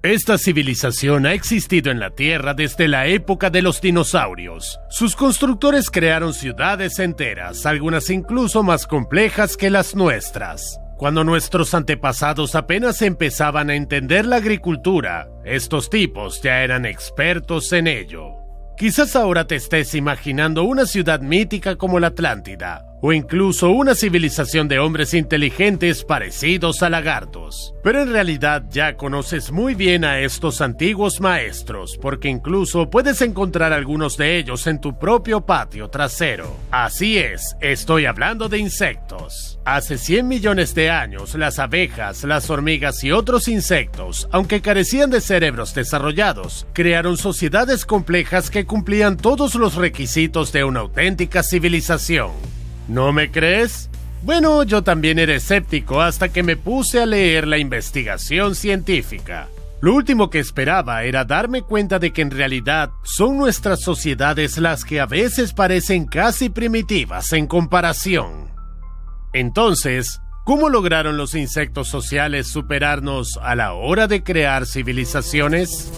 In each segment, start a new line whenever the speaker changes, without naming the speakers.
Esta civilización ha existido en la Tierra desde la época de los dinosaurios. Sus constructores crearon ciudades enteras, algunas incluso más complejas que las nuestras. Cuando nuestros antepasados apenas empezaban a entender la agricultura, estos tipos ya eran expertos en ello. Quizás ahora te estés imaginando una ciudad mítica como la Atlántida, o incluso una civilización de hombres inteligentes parecidos a lagartos. Pero en realidad ya conoces muy bien a estos antiguos maestros, porque incluso puedes encontrar algunos de ellos en tu propio patio trasero. Así es, estoy hablando de insectos. Hace 100 millones de años, las abejas, las hormigas y otros insectos, aunque carecían de cerebros desarrollados, crearon sociedades complejas que cumplían todos los requisitos de una auténtica civilización. ¿No me crees? Bueno, yo también era escéptico hasta que me puse a leer la investigación científica. Lo último que esperaba era darme cuenta de que en realidad son nuestras sociedades las que a veces parecen casi primitivas en comparación. Entonces, ¿cómo lograron los insectos sociales superarnos a la hora de crear civilizaciones?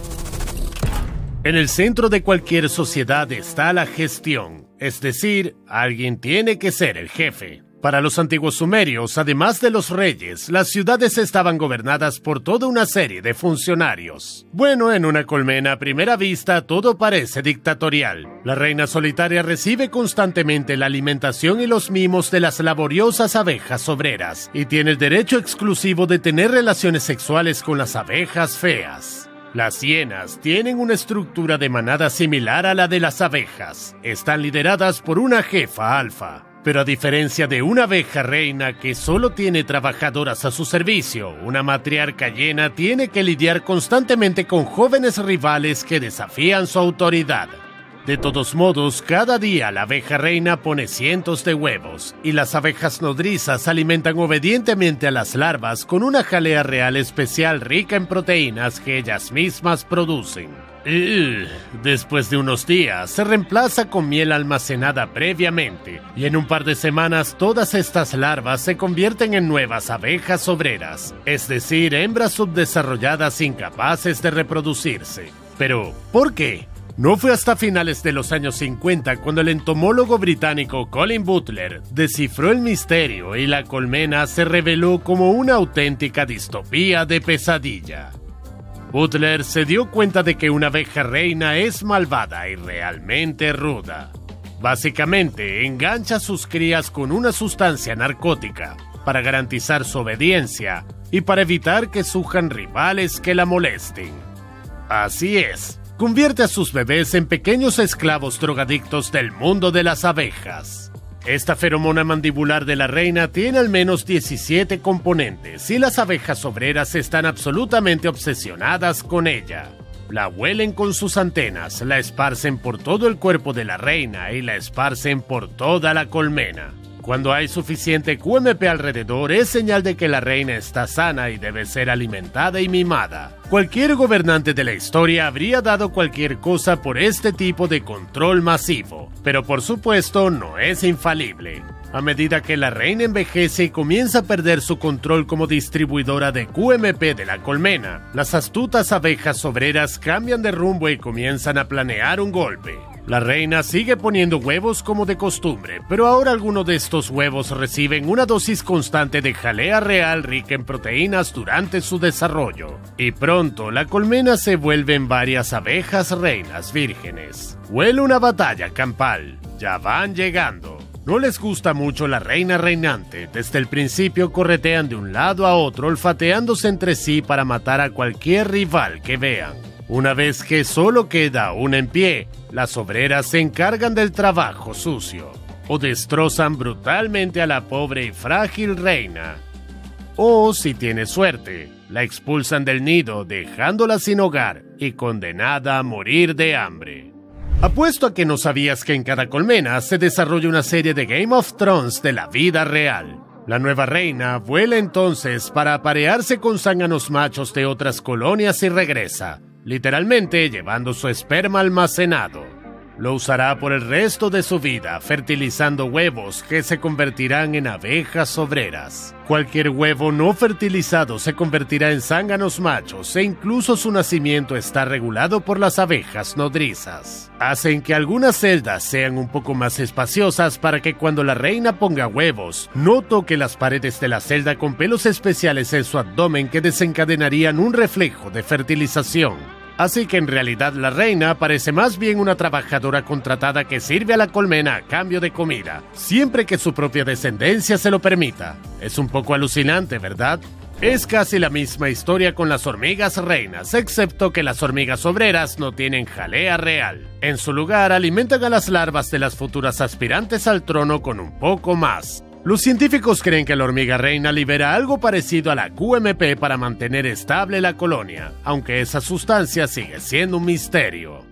En el centro de cualquier sociedad está la gestión, es decir, alguien tiene que ser el jefe. Para los antiguos sumerios, además de los reyes, las ciudades estaban gobernadas por toda una serie de funcionarios. Bueno, en una colmena a primera vista todo parece dictatorial. La reina solitaria recibe constantemente la alimentación y los mimos de las laboriosas abejas obreras, y tiene el derecho exclusivo de tener relaciones sexuales con las abejas feas. Las hienas tienen una estructura de manada similar a la de las abejas. Están lideradas por una jefa alfa. Pero a diferencia de una abeja reina que solo tiene trabajadoras a su servicio, una matriarca hiena tiene que lidiar constantemente con jóvenes rivales que desafían su autoridad. De todos modos, cada día la abeja reina pone cientos de huevos, y las abejas nodrizas alimentan obedientemente a las larvas con una jalea real especial rica en proteínas que ellas mismas producen. Después de unos días, se reemplaza con miel almacenada previamente, y en un par de semanas todas estas larvas se convierten en nuevas abejas obreras, es decir, hembras subdesarrolladas incapaces de reproducirse. Pero, ¿por qué? No fue hasta finales de los años 50 cuando el entomólogo británico Colin Butler descifró el misterio y la colmena se reveló como una auténtica distopía de pesadilla. Butler se dio cuenta de que una abeja reina es malvada y realmente ruda. Básicamente, engancha a sus crías con una sustancia narcótica para garantizar su obediencia y para evitar que surjan rivales que la molesten. Así es. Convierte a sus bebés en pequeños esclavos drogadictos del mundo de las abejas. Esta feromona mandibular de la reina tiene al menos 17 componentes y las abejas obreras están absolutamente obsesionadas con ella. La huelen con sus antenas, la esparcen por todo el cuerpo de la reina y la esparcen por toda la colmena. Cuando hay suficiente QMP alrededor, es señal de que la reina está sana y debe ser alimentada y mimada. Cualquier gobernante de la historia habría dado cualquier cosa por este tipo de control masivo, pero por supuesto no es infalible. A medida que la reina envejece y comienza a perder su control como distribuidora de QMP de la colmena, las astutas abejas obreras cambian de rumbo y comienzan a planear un golpe. La reina sigue poniendo huevos como de costumbre, pero ahora algunos de estos huevos reciben una dosis constante de jalea real rica en proteínas durante su desarrollo. Y pronto la colmena se vuelve en varias abejas reinas vírgenes. Huele una batalla campal. Ya van llegando. No les gusta mucho la reina reinante. Desde el principio corretean de un lado a otro, olfateándose entre sí para matar a cualquier rival que vean. Una vez que solo queda una en pie, las obreras se encargan del trabajo sucio, o destrozan brutalmente a la pobre y frágil reina. O, si tiene suerte, la expulsan del nido, dejándola sin hogar y condenada a morir de hambre. Apuesto a que no sabías que en cada colmena se desarrolla una serie de Game of Thrones de la vida real. La nueva reina vuela entonces para aparearse con zánganos machos de otras colonias y regresa, literalmente llevando su esperma almacenado. lo usará por el resto de su vida, fertilizando huevos que se convertirán en abejas obreras. Cualquier huevo no fertilizado se convertirá en zánganos machos e incluso su nacimiento está regulado por las abejas nodrizas. Hacen que algunas celdas sean un poco más espaciosas para que cuando la reina ponga huevos, no toque las paredes de la celda con pelos especiales en su abdomen que desencadenarían un reflejo de fertilización. Así que en realidad la reina parece más bien una trabajadora contratada que sirve a la colmena a cambio de comida, siempre que su propia descendencia se lo permita. Es un poco alucinante, ¿verdad? Es casi la misma historia con las hormigas reinas, excepto que las hormigas obreras no tienen jalea real. En su lugar, alimentan a las larvas de las futuras aspirantes al trono con un poco más. Los científicos creen que la hormiga reina libera algo parecido a la QMP para mantener estable la colonia, aunque esa sustancia sigue siendo un misterio.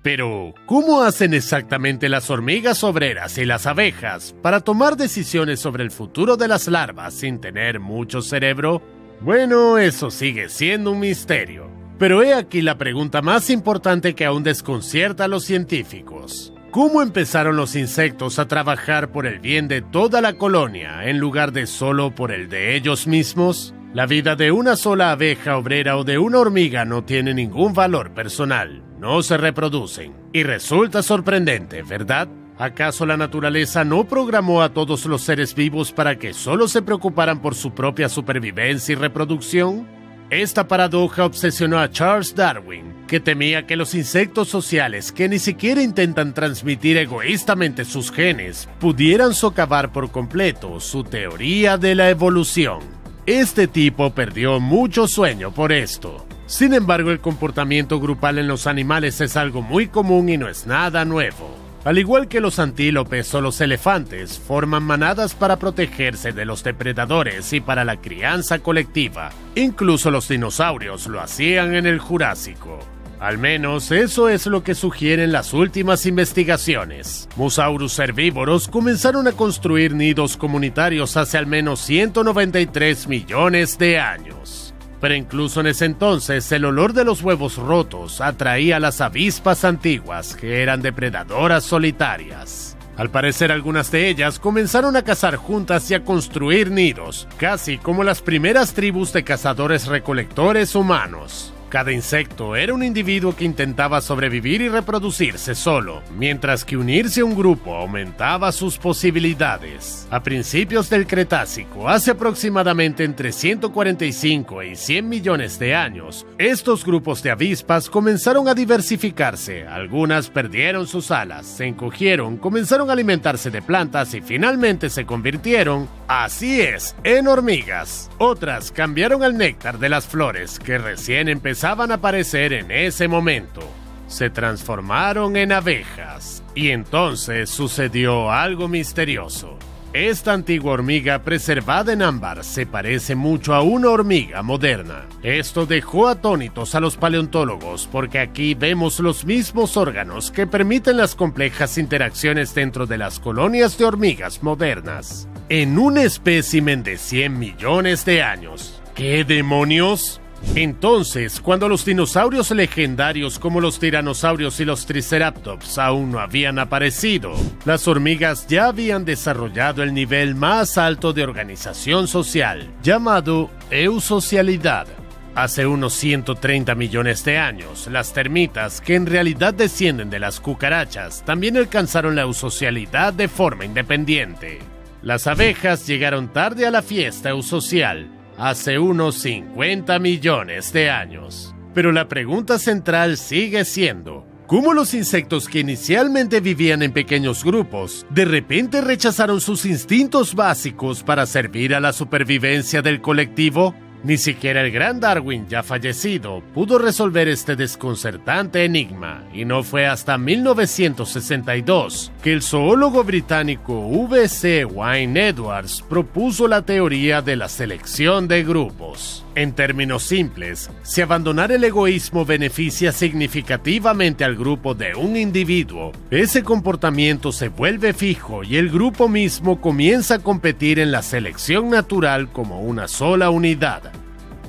Pero, ¿cómo hacen exactamente las hormigas obreras y las abejas para tomar decisiones sobre el futuro de las larvas sin tener mucho cerebro? Bueno, eso sigue siendo un misterio. Pero he aquí la pregunta más importante que aún desconcierta a los científicos. ¿Cómo empezaron los insectos a trabajar por el bien de toda la colonia en lugar de solo por el de ellos mismos? La vida de una sola abeja obrera o de una hormiga no tiene ningún valor personal, no se reproducen. Y resulta sorprendente, ¿verdad? ¿Acaso la naturaleza no programó a todos los seres vivos para que solo se preocuparan por su propia supervivencia y reproducción? Esta paradoja obsesionó a Charles Darwin, que temía que los insectos sociales, que ni siquiera intentan transmitir egoístamente sus genes, pudieran socavar por completo su teoría de la evolución. Este tipo perdió mucho sueño por esto. Sin embargo, el comportamiento grupal en los animales es algo muy común y no es nada nuevo. Al igual que los antílopes o los elefantes, forman manadas para protegerse de los depredadores y para la crianza colectiva. Incluso los dinosaurios lo hacían en el Jurásico. Al menos eso es lo que sugieren las últimas investigaciones. Mosaurus herbívoros comenzaron a construir nidos comunitarios hace al menos 193 millones de años. Pero incluso en ese entonces, el olor de los huevos rotos atraía a las avispas antiguas, que eran depredadoras solitarias. Al parecer, algunas de ellas comenzaron a cazar juntas y a construir nidos, casi como las primeras tribus de cazadores-recolectores humanos. Cada insecto era un individuo que intentaba sobrevivir y reproducirse solo, mientras que unirse a un grupo aumentaba sus posibilidades. A principios del Cretácico, hace aproximadamente entre 145 y 100 millones de años, estos grupos de avispas comenzaron a diversificarse. Algunas perdieron sus alas, se encogieron, comenzaron a alimentarse de plantas y finalmente se convirtieron, así es, en hormigas. Otras cambiaron al néctar de las flores que recién empezaban a aparecer en ese momento. Se transformaron en abejas. Y entonces sucedió algo misterioso. Esta antigua hormiga preservada en ámbar se parece mucho a una hormiga moderna. Esto dejó atónitos a los paleontólogos porque aquí vemos los mismos órganos que permiten las complejas interacciones dentro de las colonias de hormigas modernas. En un espécimen de 100 millones de años. ¿Qué demonios? Entonces, cuando los dinosaurios legendarios como los tiranosaurios y los triceratops aún no habían aparecido, las hormigas ya habían desarrollado el nivel más alto de organización social, llamado eusocialidad. Hace unos 130 millones de años, las termitas, que en realidad descienden de las cucarachas, también alcanzaron la eusocialidad de forma independiente. Las abejas llegaron tarde a la fiesta eusocial, hace unos 50 millones de años. Pero la pregunta central sigue siendo, ¿cómo los insectos que inicialmente vivían en pequeños grupos, de repente rechazaron sus instintos básicos para servir a la supervivencia del colectivo? Ni siquiera el gran Darwin, ya fallecido, pudo resolver este desconcertante enigma, y no fue hasta 1962 que el zoólogo británico V.C. Wayne Edwards propuso la teoría de la selección de grupos. En términos simples, si abandonar el egoísmo beneficia significativamente al grupo de un individuo, ese comportamiento se vuelve fijo y el grupo mismo comienza a competir en la selección natural como una sola unidad.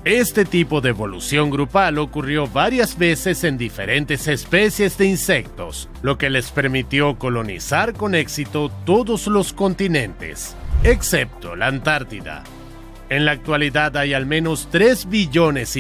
Este tipo de evolución grupal ocurrió varias veces en diferentes especies de insectos, lo que les permitió colonizar con éxito todos los continentes, excepto la Antártida. En la actualidad hay al menos 3,5 billones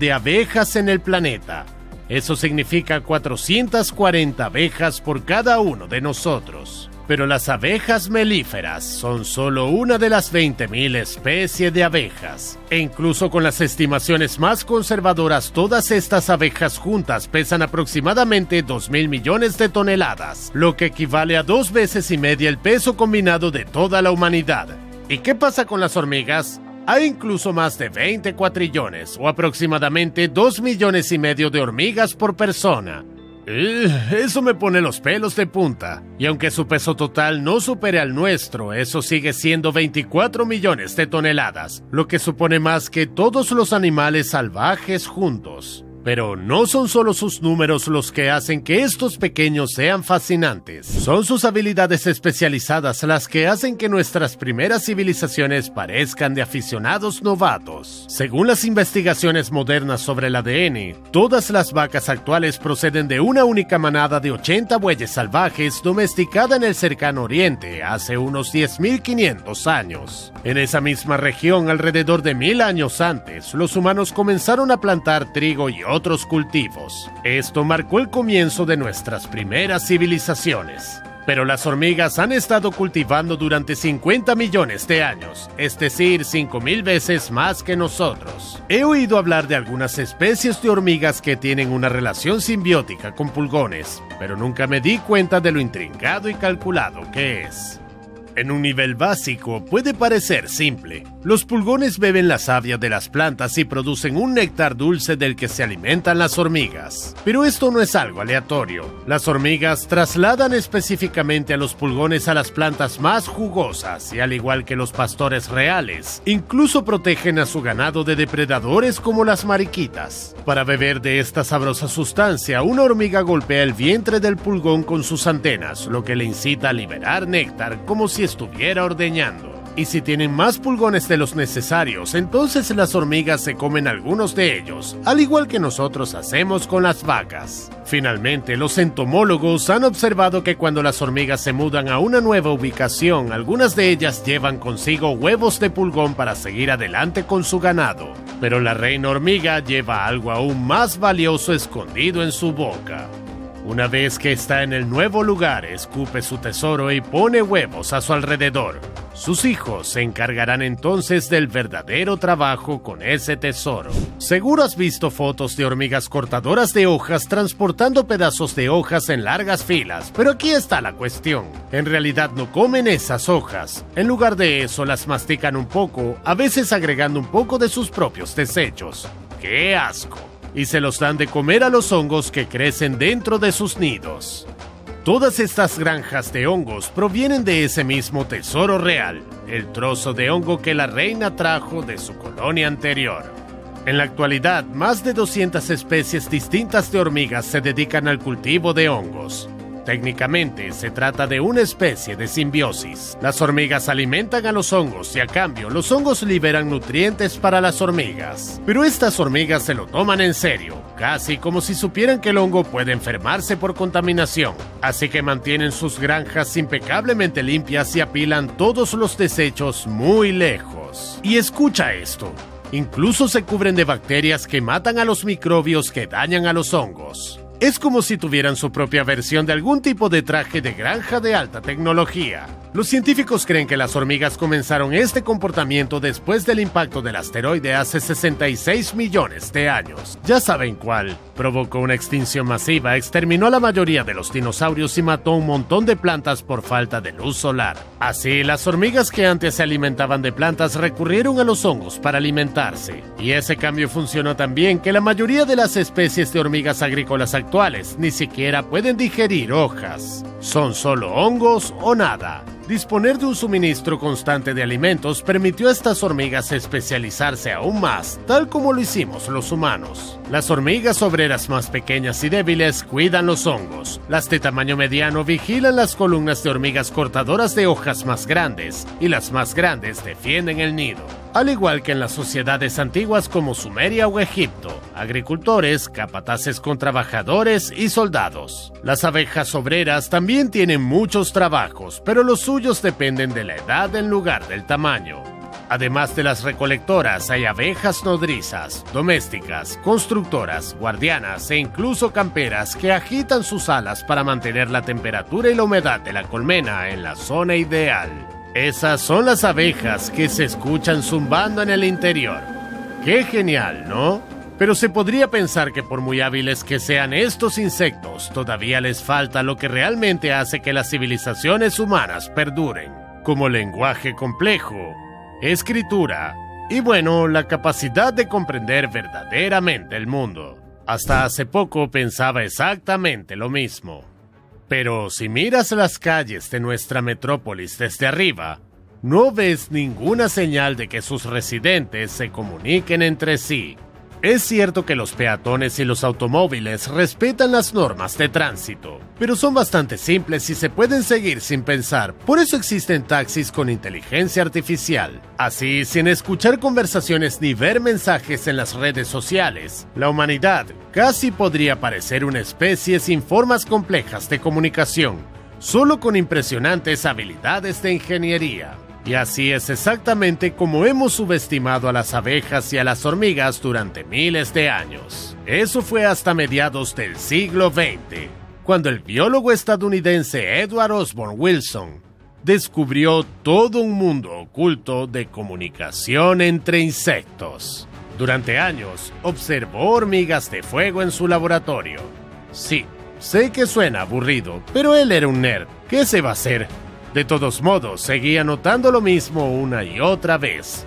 de abejas en el planeta. Eso significa 440 abejas por cada uno de nosotros. Pero las abejas melíferas son solo una de las 20,000 especies de abejas. E incluso con las estimaciones más conservadoras, todas estas abejas juntas pesan aproximadamente 2,000 millones de toneladas, lo que equivale a 2,5 veces el peso combinado de toda la humanidad. ¿Y qué pasa con las hormigas? Hay incluso más de 20 cuatrillones, o aproximadamente 2,5 millones de hormigas por persona. Eso me pone los pelos de punta. Y aunque su peso total no supere al nuestro, eso sigue siendo 24 millones de toneladas, lo que supone más que todos los animales salvajes juntos. Pero no son solo sus números los que hacen que estos pequeños sean fascinantes. Son sus habilidades especializadas las que hacen que nuestras primeras civilizaciones parezcan de aficionados novatos. Según las investigaciones modernas sobre el ADN, todas las vacas actuales proceden de una única manada de 80 bueyes salvajes domesticada en el cercano oriente hace unos 10.500 años. En esa misma región, alrededor de 1,000 años antes, los humanos comenzaron a plantar trigo y otros cultivos. Esto marcó el comienzo de nuestras primeras civilizaciones. Pero las hormigas han estado cultivando durante 50 millones de años, es decir, 5,000 veces más que nosotros. He oído hablar de algunas especies de hormigas que tienen una relación simbiótica con pulgones, pero nunca me di cuenta de lo intrincado y calculado que es. En un nivel básico puede parecer simple. Los pulgones beben la savia de las plantas y producen un néctar dulce del que se alimentan las hormigas. Pero esto no es algo aleatorio. Las hormigas trasladan específicamente a los pulgones a las plantas más jugosas y, al igual que los pastores reales, incluso protegen a su ganado de depredadores como las mariquitas. Para beber de esta sabrosa sustancia, una hormiga golpea el vientre del pulgón con sus antenas, lo que le incita a liberar néctar como si estuviera ordeñando. Y si tienen más pulgones de los necesarios, entonces las hormigas se comen algunos de ellos, al igual que nosotros hacemos con las vacas. Finalmente, los entomólogos han observado que cuando las hormigas se mudan a una nueva ubicación, algunas de ellas llevan consigo huevos de pulgón para seguir adelante con su ganado. Pero la reina hormiga lleva algo aún más valioso escondido en su boca. Una vez que está en el nuevo lugar, escupe su tesoro y pone huevos a su alrededor. Sus hijos se encargarán entonces del verdadero trabajo con ese tesoro. Seguro has visto fotos de hormigas cortadoras de hojas transportando pedazos de hojas en largas filas, pero aquí está la cuestión. En realidad no comen esas hojas. En lugar de eso, las mastican un poco, a veces agregando un poco de sus propios desechos. ¡Qué asco! Y se los dan de comer a los hongos que crecen dentro de sus nidos. Todas estas granjas de hongos provienen de ese mismo tesoro real, el trozo de hongo que la reina trajo de su colonia anterior. En la actualidad, más de 200 especies distintas de hormigas se dedican al cultivo de hongos. Técnicamente, se trata de una especie de simbiosis. Las hormigas alimentan a los hongos y, a cambio, los hongos liberan nutrientes para las hormigas. Pero estas hormigas se lo toman en serio, casi como si supieran que el hongo puede enfermarse por contaminación. Así que mantienen sus granjas impecablemente limpias y apilan todos los desechos muy lejos. Y escucha esto. Incluso se cubren de bacterias que matan a los microbios que dañan a los hongos. Es como si tuvieran su propia versión de algún tipo de traje de granja de alta tecnología. Los científicos creen que las hormigas comenzaron este comportamiento después del impacto del asteroide hace 66 millones de años. Ya saben cuál. Provocó una extinción masiva, exterminó a la mayoría de los dinosaurios y mató un montón de plantas por falta de luz solar. Así, las hormigas que antes se alimentaban de plantas recurrieron a los hongos para alimentarse. Y ese cambio funcionó tan bien que la mayoría de las especies de hormigas agrícolas actuales ni siquiera pueden digerir hojas. Son solo hongos o nada. Disponer de un suministro constante de alimentos permitió a estas hormigas especializarse aún más, tal como lo hicimos los humanos. Las hormigas obreras más pequeñas y débiles cuidan los hongos. Las de tamaño mediano vigilan las columnas de hormigas cortadoras de hojas más grandes, y las más grandes defienden el nido. Al igual que en las sociedades antiguas como Sumeria o Egipto, agricultores, capataces con trabajadores y soldados. Las abejas obreras también tienen muchos trabajos, pero los suyos dependen de la edad en lugar del tamaño. Además de las recolectoras, hay abejas nodrizas, domésticas, constructoras, guardianas e incluso camperas que agitan sus alas para mantener la temperatura y la humedad de la colmena en la zona ideal. Esas son las abejas que se escuchan zumbando en el interior. ¡Qué genial!, ¿no? Pero se podría pensar que por muy hábiles que sean estos insectos, todavía les falta lo que realmente hace que las civilizaciones humanas perduren, como lenguaje complejo, escritura y, bueno, la capacidad de comprender verdaderamente el mundo. Hasta hace poco pensaba exactamente lo mismo. Pero si miras las calles de nuestra metrópolis desde arriba, no ves ninguna señal de que sus residentes se comuniquen entre sí. Es cierto que los peatones y los automóviles respetan las normas de tránsito, pero son bastante simples y se pueden seguir sin pensar. Por eso existen taxis con inteligencia artificial. Así, sin escuchar conversaciones ni ver mensajes en las redes sociales, la humanidad casi podría parecer una especie sin formas complejas de comunicación, solo con impresionantes habilidades de ingeniería. Y así es exactamente como hemos subestimado a las abejas y a las hormigas durante miles de años. Eso fue hasta mediados del siglo XX, cuando el biólogo estadounidense Edward Osborne Wilson descubrió todo un mundo oculto de comunicación entre insectos. Durante años, observó hormigas de fuego en su laboratorio. Sí, sé que suena aburrido, pero él era un nerd. ¿Qué se va a hacer? De todos modos, seguía notando lo mismo una y otra vez.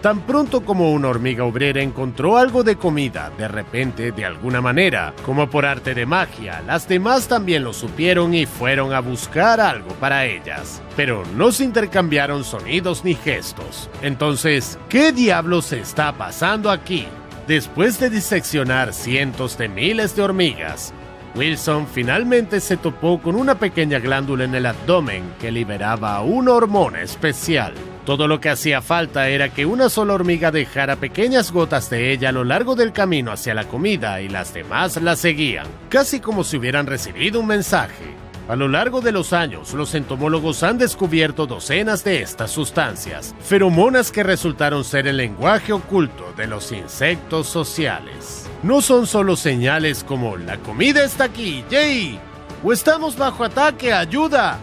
Tan pronto como una hormiga obrera encontró algo de comida, de repente, de alguna manera, como por arte de magia, las demás también lo supieron y fueron a buscar algo para ellas. Pero no se intercambiaron sonidos ni gestos. Entonces, ¿qué diablos está pasando aquí? Después de diseccionar cientos de miles de hormigas, Wilson finalmente se topó con una pequeña glándula en el abdomen que liberaba una hormona especial. Todo lo que hacía falta era que una sola hormiga dejara pequeñas gotas de ella a lo largo del camino hacia la comida y las demás la seguían, casi como si hubieran recibido un mensaje. A lo largo de los años, los entomólogos han descubierto docenas de estas sustancias, feromonas que resultaron ser el lenguaje oculto de los insectos sociales. No son solo señales como «la comida está aquí, yay» o «estamos bajo ataque, ayuda».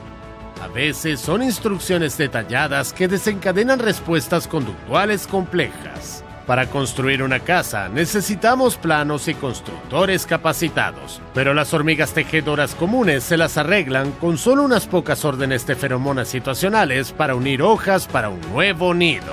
A veces son instrucciones detalladas que desencadenan respuestas conductuales complejas. Para construir una casa necesitamos planos y constructores capacitados, pero las hormigas tejedoras comunes se las arreglan con solo unas pocas órdenes de feromonas situacionales para unir hojas para un nuevo nido.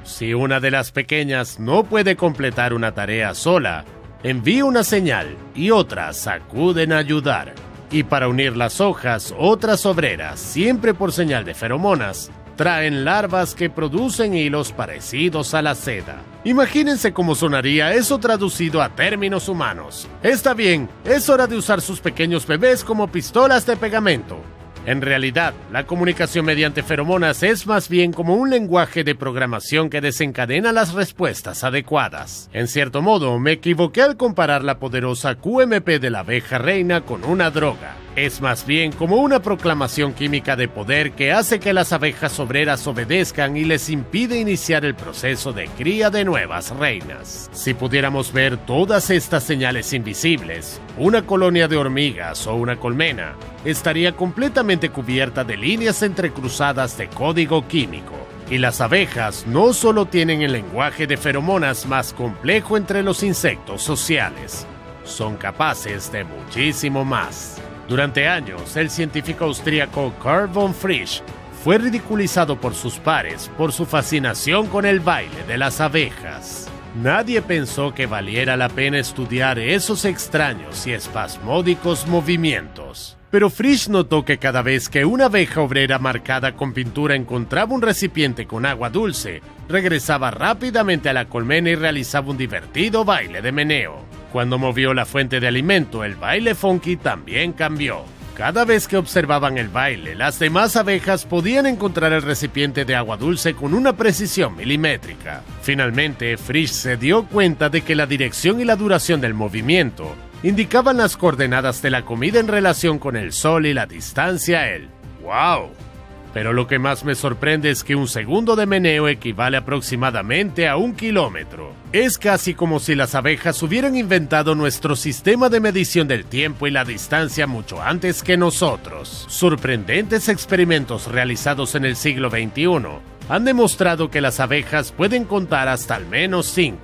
Si una de las pequeñas no puede completar una tarea sola, envía una señal y otras acuden a ayudar. Y para unir las hojas, otras obreras, siempre por señal de feromonas, traen larvas que producen hilos parecidos a la seda. Imagínense cómo sonaría eso traducido a términos humanos. Está bien, es hora de usar sus pequeños bebés como pistolas de pegamento. En realidad, la comunicación mediante feromonas es más bien como un lenguaje de programación que desencadena las respuestas adecuadas. En cierto modo, me equivoqué al comparar la poderosa QMP de la abeja reina con una droga. Es más bien como una proclamación química de poder que hace que las abejas obreras obedezcan y les impide iniciar el proceso de cría de nuevas reinas. Si pudiéramos ver todas estas señales invisibles, una colonia de hormigas o una colmena estaría completamente cubierta de líneas entrecruzadas de código químico. Y las abejas no solo tienen el lenguaje de feromonas más complejo entre los insectos sociales, son capaces de muchísimo más. Durante años, el científico austríaco Karl von Frisch fue ridiculizado por sus pares por su fascinación con el baile de las abejas. Nadie pensó que valiera la pena estudiar esos extraños y espasmódicos movimientos. Pero Frisch notó que cada vez que una abeja obrera marcada con pintura encontraba un recipiente con agua dulce, regresaba rápidamente a la colmena y realizaba un divertido baile de meneo. Cuando movió la fuente de alimento, el baile funky también cambió. Cada vez que observaban el baile, las demás abejas podían encontrar el recipiente de agua dulce con una precisión milimétrica. Finalmente, Frisch se dio cuenta de que la dirección y la duración del movimiento indicaban las coordenadas de la comida en relación con el sol y la distancia a él. ¡Wow! Pero lo que más me sorprende es que un segundo de meneo equivale aproximadamente a 1 kilómetro. Es casi como si las abejas hubieran inventado nuestro sistema de medición del tiempo y la distancia mucho antes que nosotros. Sorprendentes experimentos realizados en el siglo XXI han demostrado que las abejas pueden contar hasta al menos 5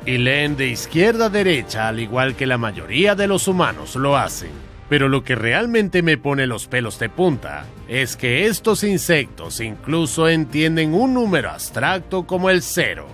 y leen de izquierda a derecha al igual que la mayoría de los humanos lo hacen. Pero lo que realmente me pone los pelos de punta es que estos insectos incluso entienden un número abstracto como el 0.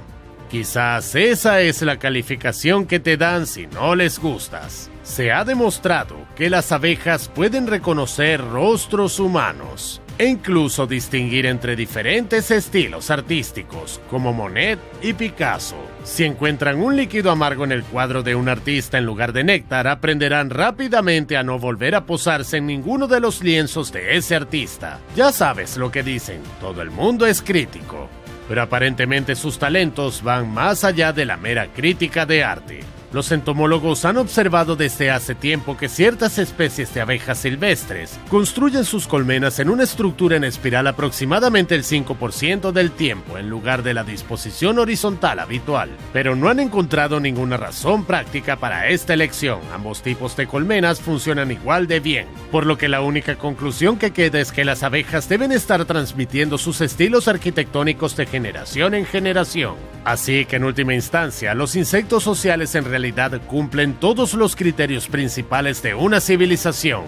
Quizás esa es la calificación que te dan si no les gustas. Se ha demostrado que las abejas pueden reconocer rostros humanos e incluso distinguir entre diferentes estilos artísticos como Monet y Picasso. Si encuentran un líquido amargo en el cuadro de un artista en lugar de néctar, aprenderán rápidamente a no volver a posarse en ninguno de los lienzos de ese artista. Ya sabes lo que dicen, todo el mundo es crítico, pero aparentemente sus talentos van más allá de la mera crítica de arte. Los entomólogos han observado desde hace tiempo que ciertas especies de abejas silvestres construyen sus colmenas en una estructura en espiral aproximadamente el 5% del tiempo en lugar de la disposición horizontal habitual, pero no han encontrado ninguna razón práctica para esta elección. Ambos tipos de colmenas funcionan igual de bien, por lo que la única conclusión que queda es que las abejas deben estar transmitiendo sus estilos arquitectónicos de generación en generación. Así que en última instancia, los insectos sociales en realidad cumplen todos los criterios principales de una civilización.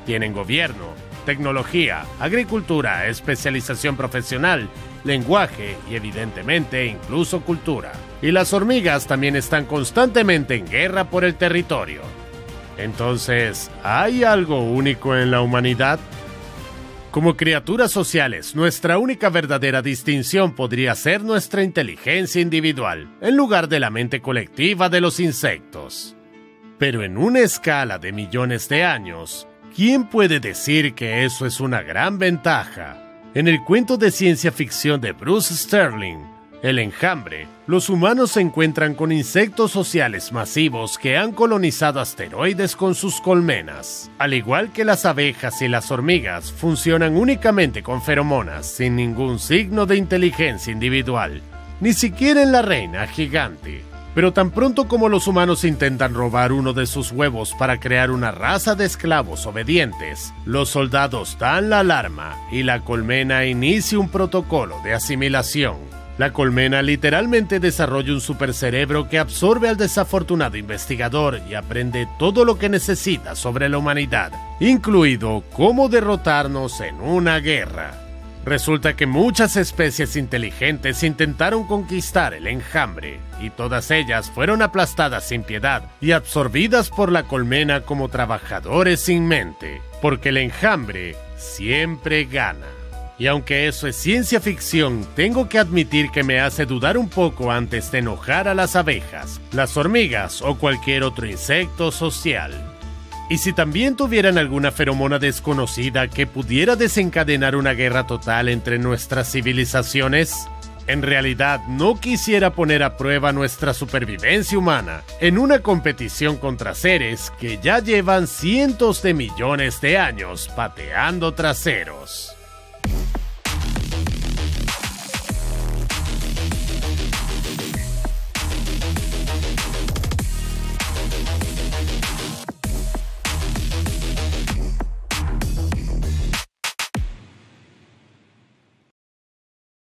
Tienen gobierno, tecnología, agricultura, especialización profesional, lenguaje y evidentemente incluso cultura. Y las hormigas también están constantemente en guerra por el territorio. Entonces, ¿hay algo único en la humanidad? Como criaturas sociales, nuestra única verdadera distinción podría ser nuestra inteligencia individual, en lugar de la mente colectiva de los insectos. Pero en una escala de millones de años, ¿quién puede decir que eso es una gran ventaja? En el cuento de ciencia ficción de Bruce Sterling, El enjambre, los humanos se encuentran con insectos sociales masivos que han colonizado asteroides con sus colmenas. Al igual que las abejas y las hormigas, funcionan únicamente con feromonas, sin ningún signo de inteligencia individual, ni siquiera en la reina gigante. Pero tan pronto como los humanos intentan robar uno de sus huevos para crear una raza de esclavos obedientes, los soldados dan la alarma y la colmena inicia un protocolo de asimilación. La colmena literalmente desarrolla un supercerebro que absorbe al desafortunado investigador y aprende todo lo que necesita sobre la humanidad, incluido cómo derrotarnos en una guerra. Resulta que muchas especies inteligentes intentaron conquistar el enjambre, y todas ellas fueron aplastadas sin piedad y absorbidas por la colmena como trabajadores sin mente, porque el enjambre siempre gana. Y aunque eso es ciencia ficción, tengo que admitir que me hace dudar un poco antes de enojar a las abejas, las hormigas o cualquier otro insecto social. ¿Y si también tuvieran alguna feromona desconocida que pudiera desencadenar una guerra total entre nuestras civilizaciones? En realidad, no quisiera poner a prueba nuestra supervivencia humana en una competición contra seres que ya llevan cientos de millones de años pateando traseros.